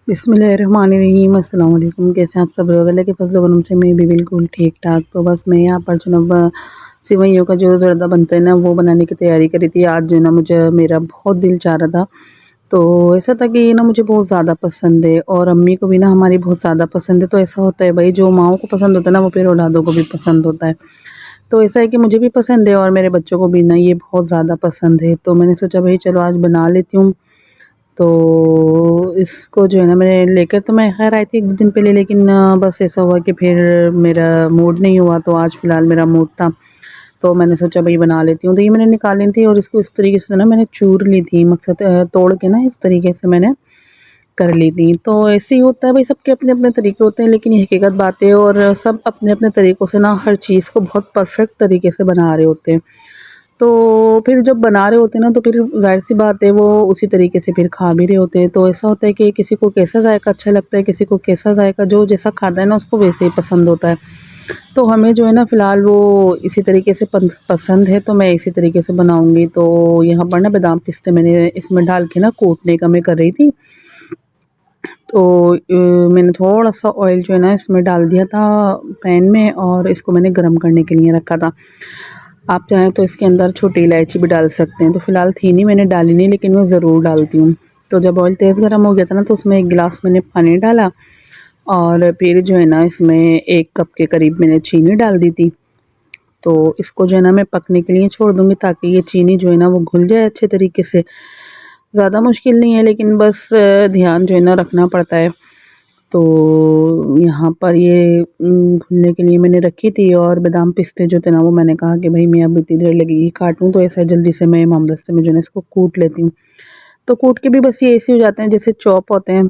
बिस्मिल्लाहिर्रहमानिर्रहीम। अस्सलाम वालेकुम। कैसे आप सब लोग? अल्लाह के फज़ल व करम से मैं भी बिल्कुल ठीक ठाक। तो बस मैं यहाँ पर जो ना सिवैयों का जो ज़र्दा बनता है ना वो बनाने की तैयारी करी थी। आज जो है ना मुझे मेरा बहुत दिल चाह रहा था। तो ऐसा था कि ये ना मुझे बहुत ज़्यादा पसंद है और अम्मी को भी ना हमारी बहुत ज़्यादा पसंद है। तो ऐसा होता है भाई, जो माओं को पसंद होता है ना वो फिर औलादों को भी पसंद होता है। तो ऐसा है कि मुझे भी पसंद है और मेरे बच्चों को भी ना ये बहुत ज़्यादा पसंद है। तो मैंने सोचा भाई चलो आज बना लेती हूँ। तो इसको जो है ना मैंने लेकर तो मैं ख़ैर आई थी 1-2 दिन पहले, लेकिन बस ऐसा हुआ कि फिर मेरा मूड नहीं हुआ, तो आज फ़िलहाल मेरा मूड था। तो मैंने सोचा भई बना लेती हूँ। तो ये मैंने निकाल ली थी और इसको इस तरीके से ना मैंने चूर ली थी, मकसद तोड़ के ना इस तरीके से मैंने कर ली थी। तो ऐसे ही होता है भाई, सबके अपने-अपने तरीके होते हैं, लेकिन ये हकीकत बात है और सब अपने-अपने तरीक़ों से ना हर चीज़ को बहुत परफ़ेक्ट तरीके से बना रहे होते हैं। तो फिर जब बना रहे होते हैं ना तो फिर ज़ाहिर-सी बात है वो उसी तरीके से फिर खा भी रहे होते हैं। तो ऐसा होता है कि किसी को कैसा ज़ायक़ा अच्छा लगता है, किसी को कैसा ज़ायक़ा, जो जैसा खाता है ना उसको वैसे ही पसंद होता है। तो हमें जो है ना फ़िलहाल वो इसी तरीके से पसंद है, तो मैं इसी तरीके से बनाऊँगी। तो यहाँ पर ना बादाम पिस्ते मैंने इसमें डाल के ना कूटने का मैं कर रही थी। तो मैंने थोड़ा-सा ऑयल जो है ना इसमें डाल दिया था पैन में और इसको मैंने गरम करने के लिए रखा था। आप चाहें तो इसके अंदर छोटी इलायची भी डाल सकते हैं। तो फ़िलहाल थी नहीं, मैंने डाली नहीं, लेकिन मैं ज़रूर डालती हूँ। तो जब ऑयल तेज़ गरम हो गया था ना तो उसमें 1 गिलास मैंने पानी डाला और फिर जो है ना इसमें 1 कप के करीब मैंने चीनी डाल दी थी। तो इसको जो है ना मैं पकने के लिए छोड़ दूँगी, ताकि ये चीनी जो है ना वो घुल जाए अच्छे तरीके से। ज़्यादा मुश्किल नहीं है, लेकिन बस ध्यान जो है ना रखना पड़ता है। तो यहाँ पर ये घुलने के लिए मैंने रखी थी और बादाम पिस्ते जो थे ना वो मैंने कहा कि भई मैं अब इतनी देर लगेगी काटूँ, तो ऐसा जल्दी से मैं इमामदस्ते में जो है ना इसको कूट लेती हूँ। तो कूट के भी बस ये ऐसे हो जाते हैं जैसे चॉप होते हैं।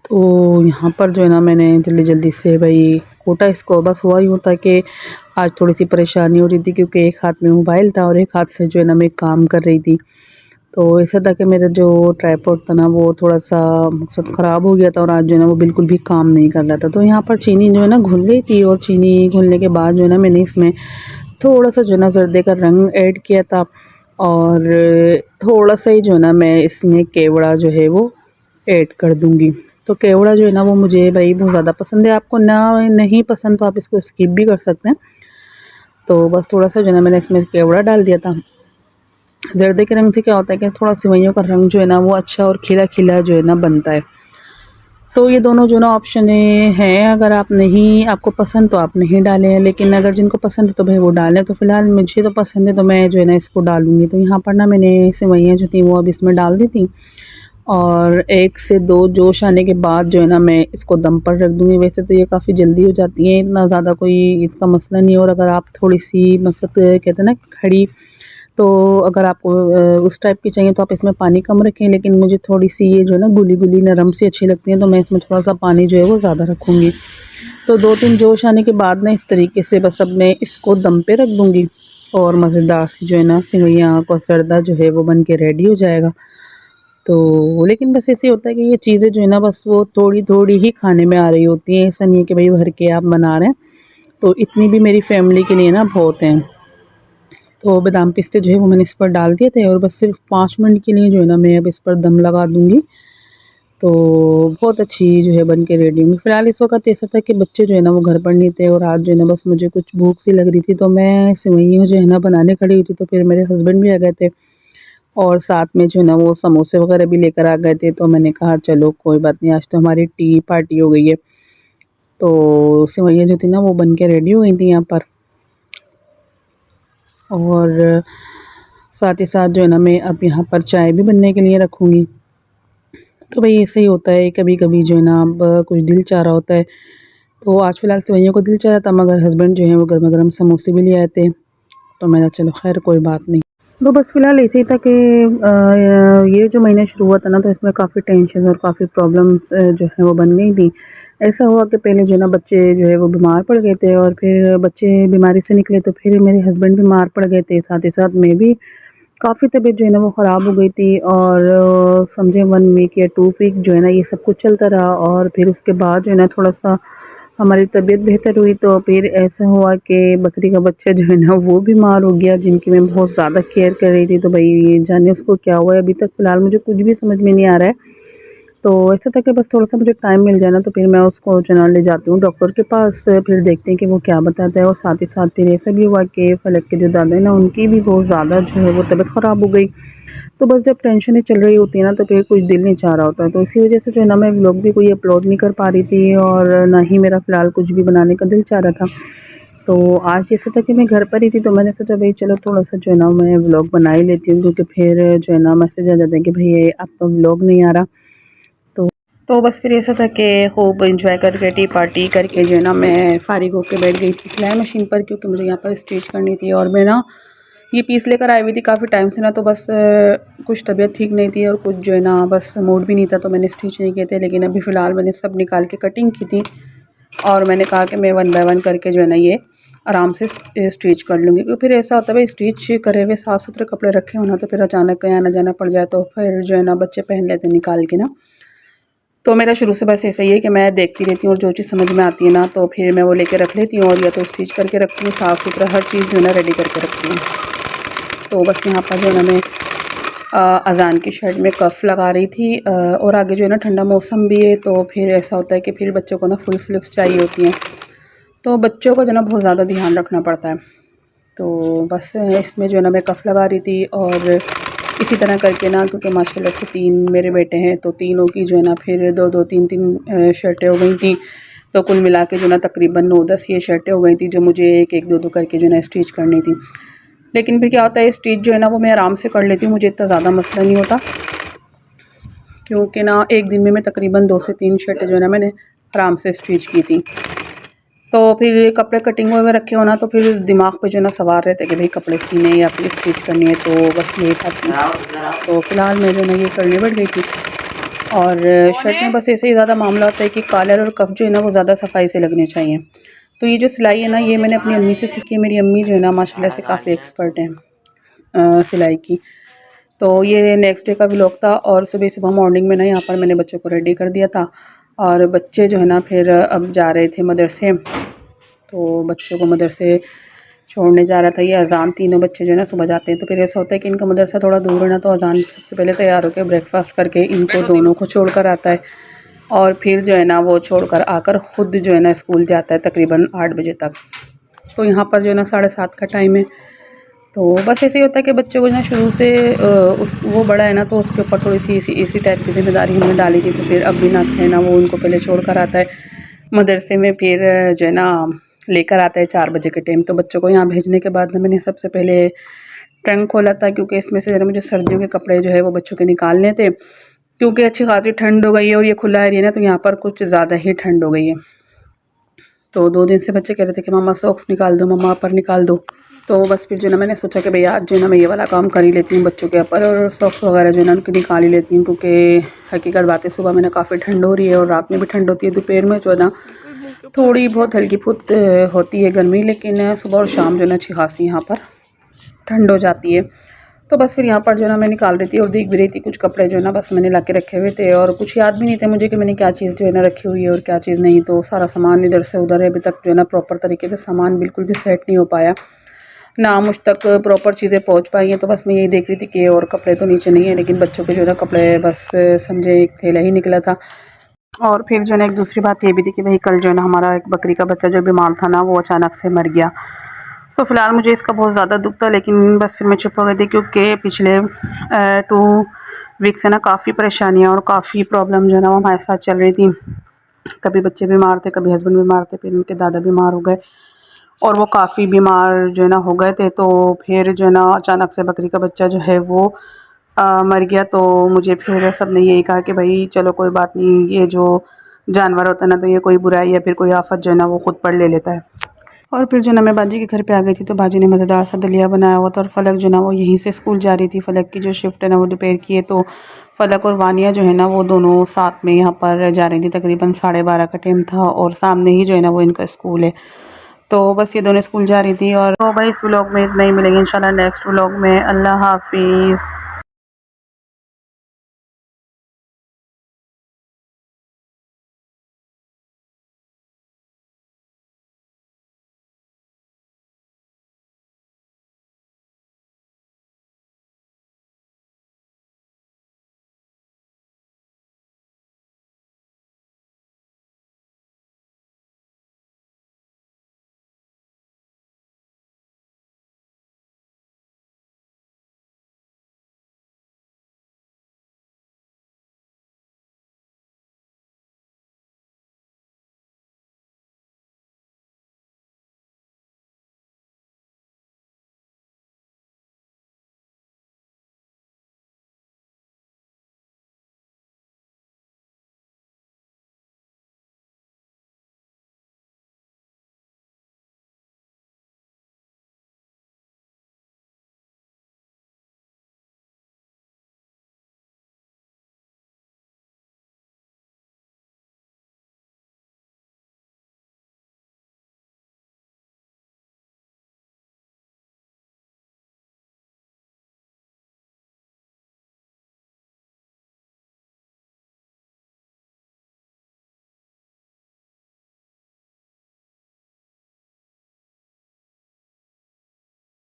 तो यहाँ पर जो है ना मैंने जल्दी-जल्दी से भई कूटा इसको। बस हुआ यूँ था कि आज थोड़ी-सी परेशानी हो रही थी, क्योंकि एक हाथ में मोबाइल था और एक हाथ से जो है ना मैं काम कर रही थी। तो ऐसा था कि मेरा जो ट्राइपॉड था ना वो थोड़ा-सा मकसद ख़राब हो गया था और आज जो है ना वो बिल्कुल भी काम नहीं कर रहा था। तो यहाँ पर चीनी जो है ना घुल गई थी और चीनी घुलने के बाद जो है ना मैंने इसमें थोड़ा-सा जो है ना ज़र्दे का रंग ऐड किया था और थोड़ा-सा ही जो है ना मैं इसमें केवड़ा जो है वो ऐड कर दूँगी। तो केवड़ा जो है ना वो मुझे भई बहुत ज़्यादा पसंद है। आपको ना नहीं पसंद तो आप इसको स्किप भी कर सकते हैं। तो बस थोड़ा-सा जो है ना मैंने इसमें केवड़ा डाल दिया था। ज़र्दे के रंग से क्या होता है कि थोड़ा सेवइयों का रंग जो है ना वो अच्छा और खिला-खिला जो है ना बनता है। तो ये दोनों जो ना ऑप्शन हैं, अगर आप नहीं आपको पसंद तो आप नहीं डालें, लेकिन अगर जिनको पसंद है तो भई वो डालें। तो फ़िलहाल मुझे तो पसंद है तो मैं जो है ना इसको डालूँगी। तो यहाँ पर ना मैंने सेवइयाँ जो थी वो अब इसमें डाल दी थी और 1 से 2 जोश आने के बाद जो है ना मैं इसको दम पर रख दूँगी। वैसे तो ये काफ़ी जल्दी हो जाती हैं, इतना ज़्यादा कोई इसका मसला नहीं है। और अगर आप थोड़ी-सी मकसद कहते हैं ना खड़ी, तो अगर आपको उस टाइप की चाहिए तो आप इसमें पानी कम रखें, लेकिन मुझे थोड़ी-सी ये जो है ना गुली-गुली नरम सी अच्छी लगती हैं, तो मैं इसमें थोड़ा-सा पानी जो है वो ज़्यादा रखूँगी। तो 2-3 जोश आने के बाद ना इस तरीके से बस अब मैं इसको दम पे रख दूँगी और मज़ेदार सी जो है ना सेवइयाँ का ज़र्दा जो है वो बन के रेडी हो जाएगा। तो लेकिन बस ऐसे होता है कि ये चीज़ें जो है ना बस वो थोड़ी-थोड़ी ही खाने में आ रही होती हैं। ऐसा नहीं है कि भई भर के आप बना रहे हैं। तो इतनी भी मेरी फ़ैमिली के लिए ना बहुत हैं। तो बादाम पिस्ते जो है वो मैंने इस पर डाल दिए थे और बस सिर्फ 5 मिनट के लिए जो है ना मैं अब इस पर दम लगा दूँगी। तो बहुत अच्छी जो है बन के रेडी होंगी। फ़िलहाल इस वक़्त ऐसा था कि बच्चे जो है ना वो घर पर नहीं थे और आज जो है ना बस मुझे कुछ भूख सी लग रही थी, तो मैं सेवइयाँ जो है ना बनाने खड़ी हुई थी, तो फिर मेरे हस्बैंड भी आ गए थे और साथ में जो है ना वो समोसे वग़ैरह भी लेकर आ गए थे। तो मैंने कहा चलो कोई बात नहीं, आज तो हमारी टी पार्टी हो गई है। तो सेवइयाँ जो थी ना वो बन के रेडी हो गई थी यहाँ पर। और साथ ही साथ जो है ना मैं अब यहाँ पर चाय भी बनने के लिए रखूँगी। तो भई ऐसे ही होता है कभी-कभी जो है ना अब कुछ दिल चाह रहा होता है। तो आज फ़िलहाल सेवइयों का दिल चाह रहा था, मगर हस्बैंड जो हैं वो गरमा-गरम समोसे भी ले आए थे। तो मैंने चलो ख़ैर कोई बात नहीं। तो बस फ़िलहाल ऐसे ही था कि ये जो महीना शुरू हुआ था ना तो इसमें काफ़ी टेंशन और काफ़ी प्रॉब्लम्स जो है वो बन गई थी। ऐसा हुआ कि पहले जो है ना बच्चे जो है वो बीमार पड़ गए थे और फिर बच्चे बीमारी से निकले तो फिर मेरे हस्बैंड बीमार पड़ गए थे। साथ ही साथ मैं भी काफ़ी तबीयत जो है ना वो ख़राब हो गई थी और समझे 1 वीक या 2 वीक जो है ना ये सब कुछ चलता रहा और फिर उसके बाद जो है ना थोड़ा-सा हमारी तबीयत बेहतर हुई। तो फिर ऐसा हुआ कि बकरी का बच्चा जो है ना वो बीमार हो गया, जिनकी मैं बहुत ज़्यादा केयर कर रही थी। तो भई जाने उसको क्या हुआ है, अभी तक फ़िलहाल मुझे कुछ भी समझ में नहीं आ रहा है। तो ऐसा था कि बस थोड़ा-सा मुझे टाइम मिल जाए ना तो फिर मैं उसको जो है ना ले जाती हूँ डॉक्टर के पास, फिर देखते हैं कि वो क्या बताता है। और साथ ही साथ फिर ऐसा भी हुआ कि फ़लक के जो दादा है ना उनकी भी बहुत ज़्यादा जो है वो तबीयत ख़राब हो गई। तो बस जब टेंशनें चल रही होती है ना तो फिर कुछ दिल नहीं चाह रहा होता है, तो इसी वजह से जो है ना मैं व्लॉग भी कोई अपलोड नहीं कर पा रही थी और ना ही मेरा फ़िलहाल कुछ भी बनाने का दिल चाह रहा था। तो आज जैसे था कि मैं घर पर ही थी तो मैंने सोचा भाई चलो थोड़ा-सा जो है ना मैं व्लॉग बना ही लेती हूँ, क्योंकि फिर जो है ना मैसेज आ जाता है कि भई आपका व्लॉग नहीं आ रहा। तो तो बस फिर ऐसा था कि खूब एंजॉय करके टी पार्टी करके जो है ना मैं फ़ारिग होके बैठ गई थी सिलाई मशीन पर, क्योंकि मुझे यहाँ पर स्टिच करनी थी। और मैं ना ये पीस लेकर आई हुई थी काफ़ी टाइम से ना, तो बस कुछ तबीयत ठीक नहीं थी और कुछ जो है ना बस मूड भी नहीं था, तो मैंने स्टिच नहीं किए थे। लेकिन अभी फ़िलहाल मैंने सब निकाल के कटिंग की थी और मैंने कहा कि मैं 1 बाय 1 करके जो है ना ये आराम से स्टिच कर लूँगी। क्योंकि फिर ऐसा होता है भाई स्टिच करे हुए साफ़ सुथरे कपड़े रखे हो ना तो फिर अचानक कहीं आना जाना पड़ जाए तो फिर जो है ना बच्चे पहन लेते हैं निकाल के ना। तो मेरा शुरू से बस ऐसा ही है कि मैं देखती रहती हूँ और जो चीज़ समझ में आती है ना तो फिर मैं वो लेके रख लेती हूँ, और या तो स्टिच करके रखती हूँ, साफ़ सुथरा हर चीज़ जो है ना रेडी करके रखती हूँ। तो बस यहाँ पर जो है ना मैं अज़ान की शर्ट में कफ़ लगा रही थी, और आगे जो है ना ठंडा मौसम भी है तो फिर ऐसा होता है कि फिर बच्चों को ना फुल स्लीव्स चाहिए होती हैं, तो बच्चों को जो है ना बहुत ज़्यादा ध्यान रखना पड़ता है। तो बस इसमें जो है ना मैं कफ़ लगा रही थी और इसी तरह करके ना, क्योंकि माशाल्लाह से 3 मेरे बेटे हैं तो तीनों की जो है ना फिर 2-2 3-3 शर्टें हो गई थी। तो कुल मिला के जो है ना तकरीबन 9-10 ये शर्टें हो गई थी जो मुझे 1-1 2-2 करके जो है ना स्टिच करनी थी। लेकिन फिर क्या होता है स्टिच जो है ना वो मैं आराम से कर लेती हूँ, मुझे इतना ज़्यादा मसला नहीं होता, क्योंकि ना एक दिन में मैं तकरीबन 2 से 3 शर्टें जो है ना मैंने आराम से स्टिच की थी। तो फिर कपड़े कटिंग में रखे हो ना तो फिर दिमाग पे जो है ना सवार रहते कि भाई कपड़े सीने या फिर स्टिच करनी है, तो बस यही था। तो फ़िलहाल मैं जो है ना ये करने बैठ गई थी। और शर्ट में बस ऐसे ही ज़्यादा मामला होता है कि कॉलर और कफ जो है ना वो ज़्यादा सफाई से लगने चाहिए। तो ये जो सिलाई है ना ये मैंने अपनी अम्मी से सीखी है। मेरी अम्मी जो है ना माशाल्लाह से काफ़ी एक्सपर्ट हैं सिलाई की। तो ये नेक्स्ट डे का व्लॉग था और सुबह-सुबह मॉर्निंग में ना यहाँ पर मैंने बच्चों को रेडी कर दिया था और बच्चे जो है ना फिर अब जा रहे थे मदरसे। तो बच्चों को मदरसे छोड़ने जा रहा था। ये अज़ान तीनों बच्चे जो है ना सुबह जाते हैं, तो फिर ऐसा होता है कि इनका मदरसा थोड़ा दूर है ना, तो अज़ान सबसे पहले तैयार होकर ब्रेकफास्ट करके इनको दोनों को छोड़कर आता है और फिर जो है ना वो छोड़कर आकर ख़ुद जो है ना स्कूल जाता है तकरीबन 8 बजे तक। तो यहाँ पर जो है ना 7:30 का टाइम है। तो बस ऐसे ही होता है कि बच्चों को ना शुरू से उस वो बड़ा है ना तो उसके ऊपर थोड़ी सी इसी टाइप की ज़िम्मेदारी हमने डाली थी, तो फिर अब भी ना है ना वो उनको पहले छोड़ कर आता है मदरसे में, फिर जो है ना लेकर आता है 4 बजे के टाइम। तो बच्चों को यहाँ भेजने के बाद ना मैंने सबसे पहले ट्रंक खोला था, क्योंकि इसमें से मुझे सर्दियों के कपड़े जो है वो बच्चों के निकालने थे, क्योंकि अच्छी खासी ठंड हो गई है और ये खुला एरिया ना तो यहाँ पर कुछ ज़्यादा ही ठंड हो गई है। तो 2 दिन से बच्चे कह रहे थे कि मम्मा सॉक्स निकाल दो, मम्मा अपर निकाल दो। तो बस फिर जो है ना मैंने सोचा कि भई आज जो है ना मैं ये वाला काम कर ही लेती हूँ, बच्चों के अपर और सॉक्स वगैरह जो है ना उनकी निकाल ही लेती हूँ, क्योंकि हकीकत बात है सुबह में ना काफ़ी ठंड हो रही है और रात में भी ठंड होती है। दोपहर में जो है ना थोड़ी बहुत हल्की फुत होती है गर्मी, लेकिन सुबह और शाम जो है ना अच्छी खासी यहाँ पर ठंड हो जाती है। तो बस फिर यहाँ पर जो है ना मैं निकाल रही थी और देख भी रही थी कुछ कपड़े जो है ना बस मैंने ला के रखे हुए थे और कुछ याद भी नहीं थे मुझे कि मैंने क्या चीज़ जो है ना रखी हुई है और क्या चीज़ नहीं। तो सारा सामान इधर से उधर है, अभी तक जो है ना प्रॉपर तरीके से सामान बिल्कुल भी सेट नहीं हो पाया, ना मुझ तक प्रॉपर चीज़ें पहुँच पाई हैं। तो बस मैं यही देख रही थी कि और कपड़े तो नीचे नहीं है, लेकिन बच्चों के जो है ना कपड़े बस समझे एक थैला ही निकला था। और फिर जो है ना एक दूसरी बात ये भी थी कि भाई कल जो है ना हमारा एक बकरी का बच्चा जो बीमार था ना वो अचानक से मर गया। तो फ़िलहाल मुझे इसका बहुत ज़्यादा दुख था, लेकिन बस फिर मैं चुप हो गई थी, क्योंकि पिछले 2 वीक से ना काफ़ी परेशानियाँ और काफ़ी प्रॉब्लम जो है ना वो हमारे साथ चल रही थी। कभी बच्चे बीमार थे, कभी हस्बैंड बीमार थे, फिर उनके दादा बीमार हो गए और वो काफ़ी बीमार जो है ना हो गए थे। तो फिर जो है ना अचानक से बकरी का बच्चा जो है वो मर गया। तो मुझे फिर सब ने यही कहा कि भाई चलो कोई बात नहीं, ये जो जानवर होता है ना तो ये कोई बुराई या फिर कोई आफत जो है ना वो खुद पर ले लेता है। और फिर जो है ना मैं बाजी के घर पे आ गई थी, तो बाजी ने मज़ेदार सा दलिया बनाया हुआ था और फ़लक जो है ना वो यहीं से स्कूल जा रही थी। फ़लक की जो शिफ्ट है ना वो दोपहर की है, तो फ़लक और वानिया जो है ना वो दोनों साथ में यहाँ पर जा रही थी। तकरीबन 12:30 का टाइम था और सामने ही जो है ना वो इनका स्कूल है। तो बस ये दोनों स्कूल जा रही थी। और तो भाई इस व्लॉग में इतना ही, मिलेंगे इंशाल्लाह नेक्स्ट व्लॉग में। अल्लाह हाफिज़।